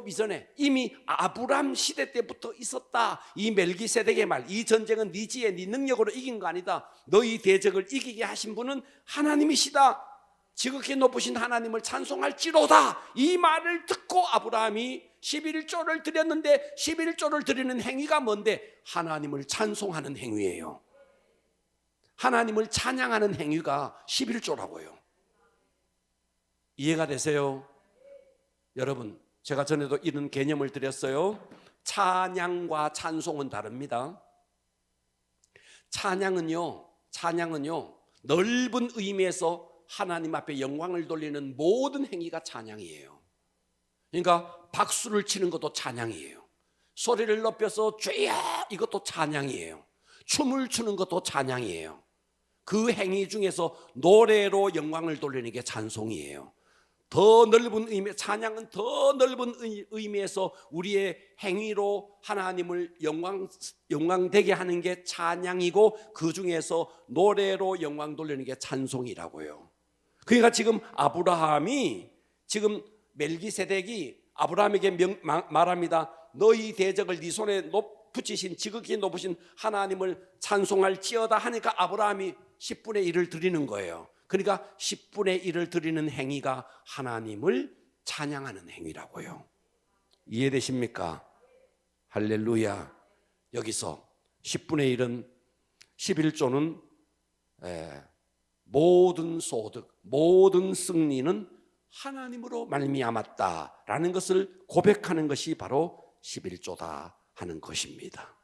Speaker 1: 이전에 이미 아브라함 시대 때부터 있었다. 이 멜기세덱의 말, 이 전쟁은 네 지혜, 네 능력으로 이긴 거 아니다. 너희 대적을 이기게 하신 분은 하나님이시다. 지극히 높으신 하나님을 찬송할지로다. 이 말을 듣고 아브라함이 11조를 드렸는데 11조를 드리는 행위가 뭔데? 하나님을 찬송하는 행위예요. 하나님을 찬양하는 행위가 11조라고요. 이해가 되세요? 여러분, 제가 전에도 이런 개념을 드렸어요. 찬양과 찬송은 다릅니다. 찬양은요 넓은 의미에서 하나님 앞에 영광을 돌리는 모든 행위가 찬양이에요. 그러니까 박수를 치는 것도 찬양이에요. 소리를 높여서 주여 이것도 찬양이에요. 춤을 추는 것도 찬양이에요. 그 행위 중에서 노래로 영광을 돌리는 게 찬송이에요. 더 넓은 의미, 찬양은 더 넓은 의미에서 우리의 행위로 하나님을 영광되게 하는 게 찬양이고 그 중에서 노래로 영광 돌리는 게 찬송이라고요. 그러니까 지금 멜기세덱이 아브라함에게 말합니다. 너희 대적을 네 손에 붙이신 지극히 높으신 하나님을 찬송할지어다 하니까 아브라함이 10분의 1을 드리는 거예요. 그러니까 10분의 1을 드리는 행위가 하나님을 찬양하는 행위라고요. 이해되십니까? 할렐루야. 여기서 10분의 1은 11조는 모든 소득, 모든 승리는 하나님으로 말미암았다라는 것을 고백하는 것이 바로 11조다 하는 것입니다.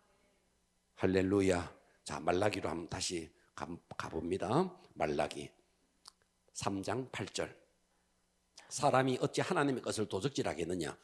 Speaker 1: 할렐루야. 자, 말라기로 한번 다시 가봅니다. 말라기 3장 8절 사람이 어찌 하나님의 것을 도적질하겠느냐.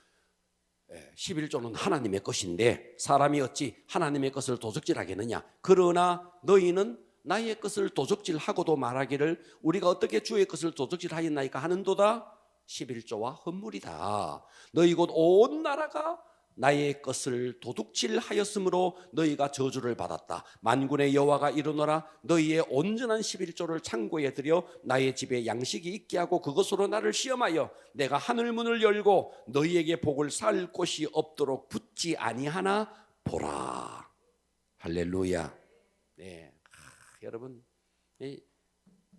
Speaker 1: 11조는 하나님의 것인데 사람이 어찌 하나님의 것을 도적질하겠느냐. 그러나 너희는 나의 것을 도적질하고도 말하기를 우리가 어떻게 주의 것을 도적질하였나이까 하는도다. 11조와 헌물이다. 너희 곧 온 나라가 나의 것을 도둑질하였으므로 너희가 저주를 받았다. 만군의 여호와가 이르노라 너희의 온전한 11조를 창고에 들여 나의 집에 양식이 있게 하고 그것으로 나를 시험하여 내가 하늘 문을 열고 너희에게 복을 살 곳이 없도록 붙지 아니하나 보라. 할렐루야. 네, 여러분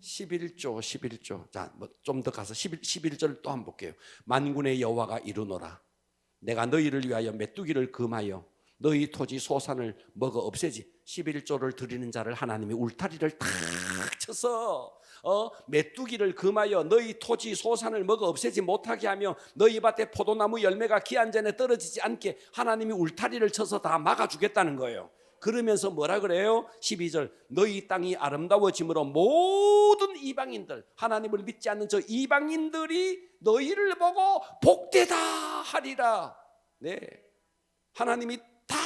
Speaker 1: 11조 자, 뭐 좀 더 가서 11절 또 한번 볼게요. 만군의 여호와가 이르노라 내가 너희를 위하여 메뚜기를 금하여 너희 토지 소산을 먹어 없애지. 11조를 드리는 자를 하나님이 울타리를 탁 쳐서 메뚜기를 금하여 너희 토지 소산을 먹어 없애지 못하게 하며 너희 밭에 포도나무 열매가 기한 전에 떨어지지 않게 하나님이 울타리를 쳐서 다 막아주겠다는 거예요. 그러면서 뭐라 그래요? 12절 너희 땅이 아름다워짐으로 모든 이방인들, 하나님을 믿지 않는 저 이방인들이 너희를 보고 복되다 하리라. 네, 하나님이 다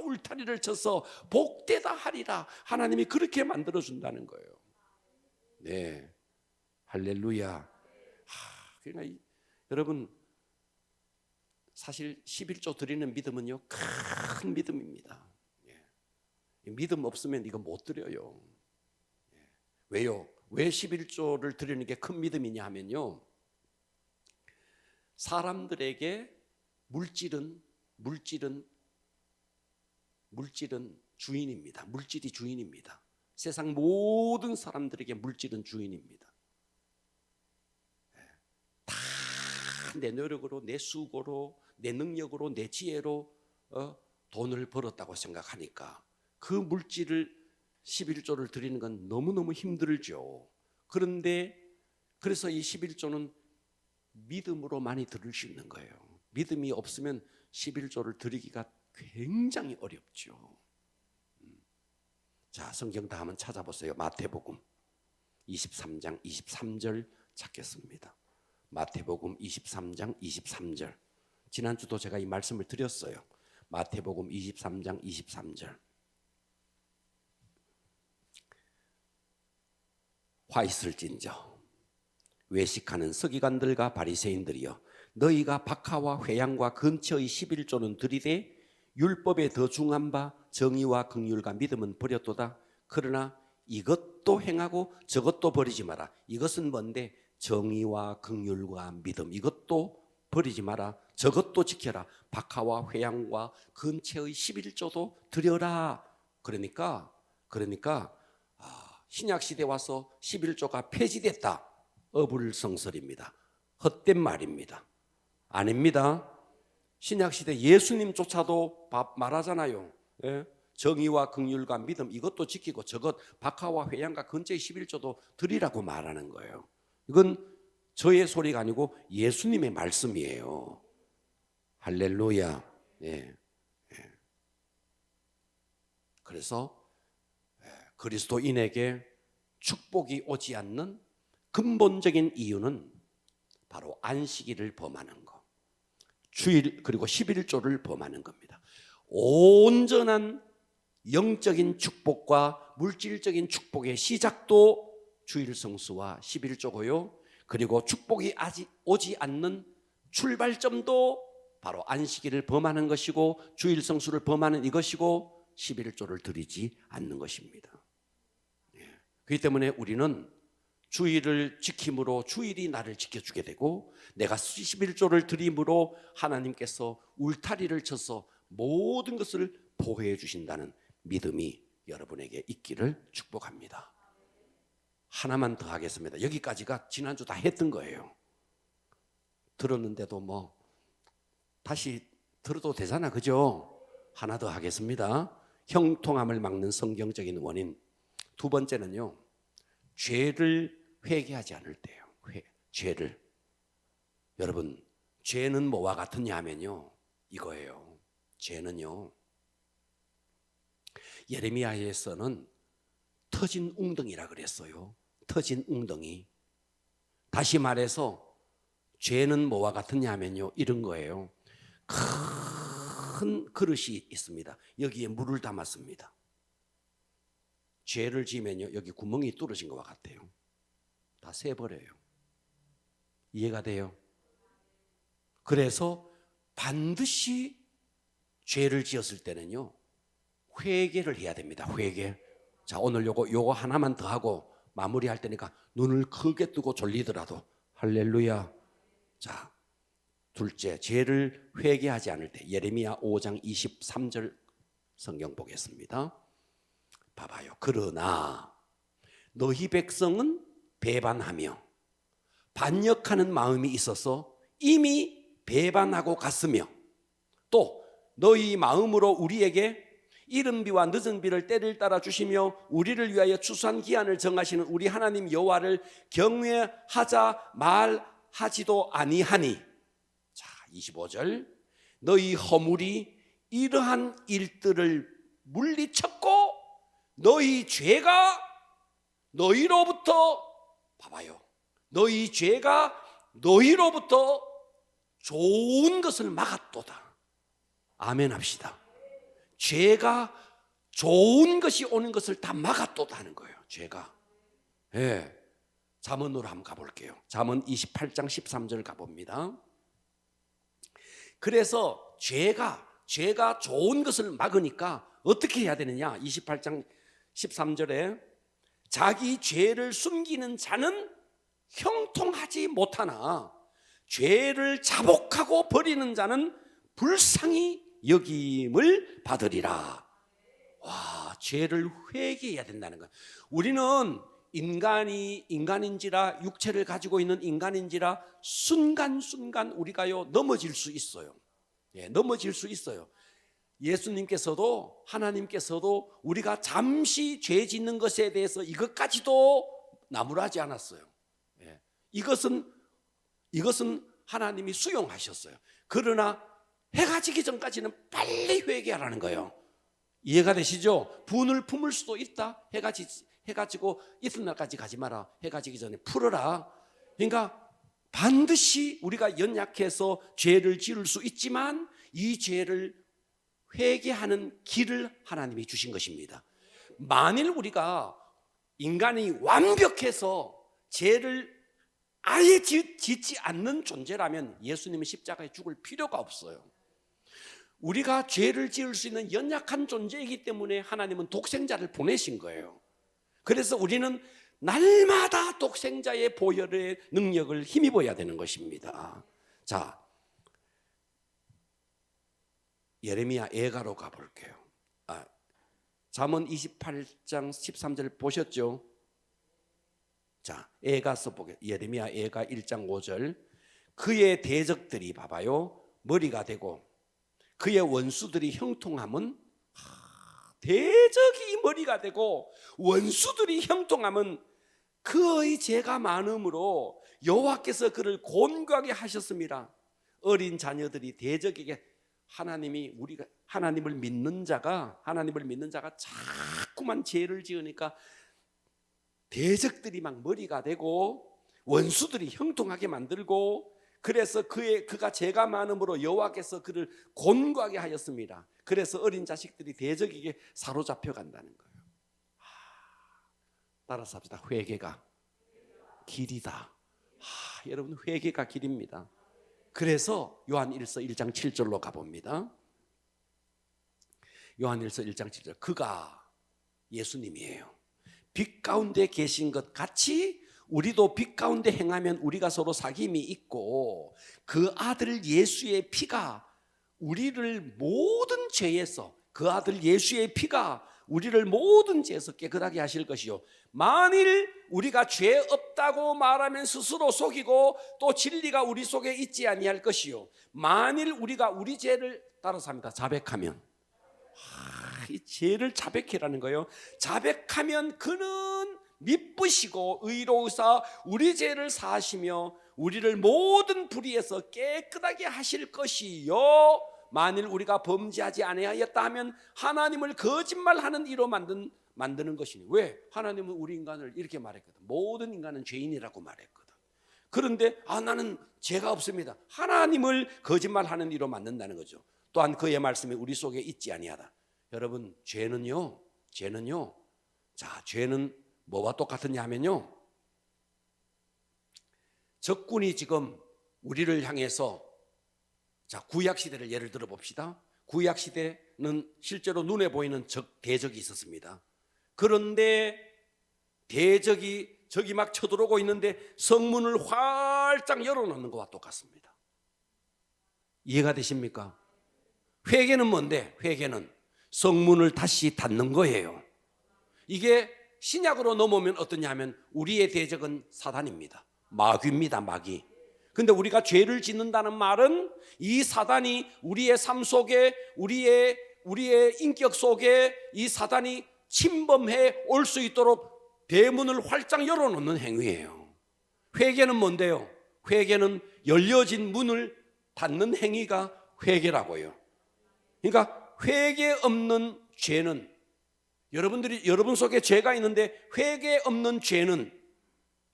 Speaker 1: 울타리를 쳐서 복되다 하리라. 하나님이 그렇게 만들어준다는 거예요. 네, 할렐루야. 그러니까 여러분 사실 11조 드리는 믿음은요 큰 믿음입니다. 믿음 없으면 이거 못 드려요. 왜요? 왜 11조를 드리는 게 큰 믿음이냐 하면요, 사람들에게 물질은 주인입니다. 물질이 주인입니다. 세상 모든 사람들에게 물질은 주인입니다. 다 내 노력으로, 내 수고로, 내 능력으로, 내 지혜로 돈을 벌었다고 생각하니까 그 물질을 11조를 드리는 건 너무너무 힘들죠. 그런데 그래서 이 11조는 믿음으로 많이 드릴 수 있는 거예요. 믿음이 없으면 11조를 드리기가 굉장히 어렵죠. 자, 성경 다 한번 찾아보세요. 마태복음 23장 23절 찾겠습니다. 마태복음 23장 23절. 지난주도 제가 이 말씀을 드렸어요. 마태복음 23장 23절. 화 있을진저 외식하는 서기관들과 바리새인들이여 너희가 박하와 회양과 근처의 11조는 드리되 율법에 더 중한 바 정의와 긍휼과 믿음은 버렸도다. 그러나 이것도 행하고 저것도 버리지 마라. 이것은 뭔데? 정의와 긍휼과 믿음, 이것도 버리지 마라. 저것도 지켜라. 박하와 회양과 근처의 11조도 드려라. 그러니까 신약 시대 와서 11조가 폐지됐다. 어불성설입니다. 헛된 말입니다. 아닙니다. 신약 시대 예수님조차도 말하잖아요. 예? 정의와 긍휼과 믿음 이것도 지키고 저것 박하와 회양과 근처의 11조도 드리라고 말하는 거예요. 이건 저의 소리가 아니고 예수님의 말씀이에요. 할렐루야. 예. 그래서 그리스도인에게 축복이 오지 않는 근본적인 이유는 바로 안식일을 범하는 것, 주일 그리고 11조를 범하는 겁니다. 온전한 영적인 축복과 물질적인 축복의 시작도 주일 성수와 11조고요. 그리고 축복이 아직 오지 않는 출발점도 바로 안식일을 범하는 것이고 주일 성수를 범하는 이것이고 11조를 드리지 않는 것입니다. 그렇기 때문에 우리는 주일을 지킴으로 주일이 나를 지켜주게 되고 내가 11조를 드림으로 하나님께서 울타리를 쳐서 모든 것을 보호해 주신다는 믿음이 여러분에게 있기를 축복합니다. 하나만 더 하겠습니다. 여기까지가 지난주 다 했던 거예요. 들었는데도 뭐 다시 들어도 되잖아, 그죠? 하나 더 하겠습니다. 형통함을 막는 성경적인 원인. 두 번째는요, 죄를 회개하지 않을 때요. 죄를. 여러분, 죄는 뭐와 같으냐 하면요, 이거예요. 죄는요, 예레미야에서는 터진 웅덩이라 그랬어요. 터진 웅덩이. 다시 말해서 죄는 뭐와 같으냐 하면요, 이런 거예요. 큰 그릇이 있습니다. 여기에 물을 담았습니다. 죄를 지면요, 여기 구멍이 뚫어진 것과 같아요. 다 새버려요. 이해가 돼요? 그래서 반드시 죄를 지었을 때는요, 회개를 해야 됩니다. 회개. 자, 오늘 요거 하나만 더 하고 마무리할 테니까 눈을 크게 뜨고 졸리더라도 할렐루야. 자, 둘째, 죄를 회개하지 않을 때 예레미야 5장 23절 성경 보겠습니다. 봐봐요. 그러나 너희 백성은 배반하며 반역하는 마음이 있어서 이미 배반하고 갔으며 또 너희 마음으로 우리에게 이른 비와 늦은 비를 때를 따라 주시며 우리를 위하여 추수한 기한을 정하시는 우리 하나님 여호와를 경외하자 말하지도 아니하니. 자, 25절. 너희 허물이 이러한 일들을 물리쳤고 너희 죄가 너희로부터, 봐봐요, 너희 죄가 너희로부터 좋은 것을 막았도다. 아멘 합시다. 죄가 좋은 것이 오는 것을 다 막았도다 하는 거예요. 죄가. 예. 잠언으로 한번 가볼게요. 잠언 28장 13절 가봅니다. 그래서 죄가 좋은 것을 막으니까 어떻게 해야 되느냐? 28장 13절에 자기 죄를 숨기는 자는 형통하지 못하나 죄를 자복하고 버리는 자는 불쌍히 여김을 받으리라. 와, 죄를 회개해야 된다는 거예요. 우리는 인간인지라, 육체를 가지고 있는 인간인지라 순간순간 우리가요 넘어질 수 있어요. 예, 넘어질 수 있어요. 예수님께서도, 하나님께서도 우리가 잠시 죄 짓는 것에 대해서 이것까지도 나무라지 않았어요. 예, 이것은 하나님이 수용하셨어요. 그러나 해가 지기 전까지는 빨리 회개하라는 거예요. 이해가 되시죠? 분을 품을 수도 있다. 해가 지고 이튿날까지 가지 마라. 해가 지기 전에 풀어라. 그러니까 반드시 우리가 연약해서 죄를 지을 수 있지만 이 죄를 회개하는 길을 하나님이 주신 것입니다. 만일 우리가 인간이 완벽해서 죄를 아예 짓지 않는 존재라면 예수님은 십자가에 죽을 필요가 없어요. 우리가 죄를 지을 수 있는 연약한 존재이기 때문에 하나님은 독생자를 보내신 거예요. 그래서 우리는 날마다 독생자의 보혈의 능력을 힘입어야 되는 것입니다. 자, 예레미야 애가로 가볼게요. 잠언 28장 13절 보셨죠? 자, 애가서 보게. 예레미야 애가 1장 5절. 그의 대적들이, 봐봐요, 머리가 되고 그의 원수들이 형통함은, 대적이 머리가 되고 원수들이 형통함은 그의 죄가 많음으로 여호와께서 그를 곤고하게 하셨습니다. 어린 자녀들이 대적에게, 하나님을 믿는 자가 자꾸만 죄를 지으니까 대적들이 막 머리가 되고 원수들이 형통하게 만들고, 그래서 그가 죄가 많음으로 여호와께서 그를 곤고하게 하였습니다. 그래서 어린 자식들이 대적에게 사로잡혀 간다는 거예요. 따라서 합시다. 회개가 길이다. 여러분, 회개가 길입니다. 그래서 요한일서 1장 7절로 가봅니다. 요한일서 1장 7절. 그가, 예수님이에요, 빛 가운데 계신 것 같이 우리도 빛 가운데 행하면 우리가 서로 사귐이 있고 그 아들 예수의 피가 우리를 모든 죄에서, 그 아들 예수의 피가 우리를 모든 죄에서 깨끗하게 하실 것이요, 만일 우리가 죄 없다고 말하면 스스로 속이고 또 진리가 우리 속에 있지 아니할 것이요, 만일 우리가 우리 죄를, 따라서 합니다, 자백하면, 이 죄를 자백해라는 거예요. 자백하면 그는 미쁘시고 의로우사 우리 죄를 사하시며 우리를 모든 불의에서 깨끗하게 하실 것이요, 만일 우리가 범죄하지 아니하였다 하면 하나님을 거짓말하는 이로 만드는 것이니. 왜? 하나님은 우리 인간을 이렇게 말했거든. 모든 인간은 죄인이라고 말했거든. 그런데 나는 죄가 없습니다. 하나님을 거짓말하는 이로 만든다는 거죠. 또한 그의 말씀이 우리 속에 있지 아니하다. 여러분, 죄는요, 자, 죄는 뭐와 똑같으냐 하면요, 적군이 지금 우리를 향해서, 자, 구약 시대를 예를 들어 봅시다. 구약 시대는 실제로 눈에 보이는 대적이 있었습니다. 그런데 적이 막 쳐들어오고 있는데 성문을 활짝 열어놓는 것과 똑같습니다. 이해가 되십니까? 회개는 뭔데? 회개는 성문을 다시 닫는 거예요. 이게 신약으로 넘어오면 어떠냐 하면 우리의 대적은 사단입니다. 마귀입니다. 마귀. 근데 우리가 죄를 짓는다는 말은 이 사단이 우리의 삶 속에 우리의 인격 속에 이 사단이 침범해 올 수 있도록 대문을 활짝 열어놓는 행위예요. 회개는 뭔데요? 회개는 열려진 문을 닫는 행위가 회개라고요. 그러니까 회개 없는 죄는, 여러분 속에 죄가 있는데 회개 없는 죄는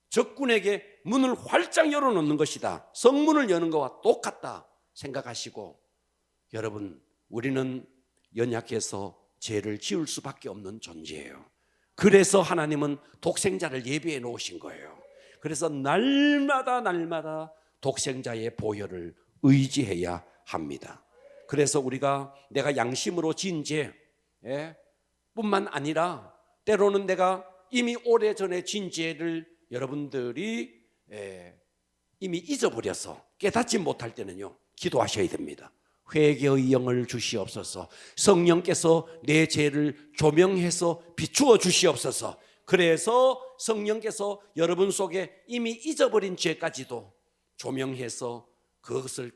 Speaker 1: 적군에게 문을 활짝 열어놓는 것이다, 성문을 여는 것과 똑같다 생각하시고, 여러분, 우리는 연약해서 죄를 지을 수밖에 없는 존재예요. 그래서 하나님은 독생자를 예비해 놓으신 거예요. 그래서 날마다 독생자의 보혈을 의지해야 합니다. 그래서 우리가 내가 양심으로 지은 죄 뿐만 아니라 때로는 내가 이미 오래전에 지은 죄를 여러분들이 이미 잊어버려서 깨닫지 못할 때는요, 기도하셔야 됩니다. 회개의 영을 주시옵소서. 성령께서 내 죄를 조명해서 비추어 주시옵소서. 그래서 성령께서 여러분 속에 이미 잊어버린 죄까지도 조명해서 그것을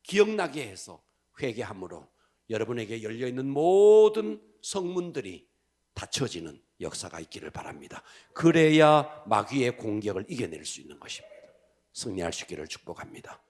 Speaker 1: 기억나게 해서 회개함으로 여러분에게 열려있는 모든 성문들이 닫혀지는 역사가 있기를 바랍니다. 그래야 마귀의 공격을 이겨낼 수 있는 것입니다. 승리할 수 있기를 축복합니다.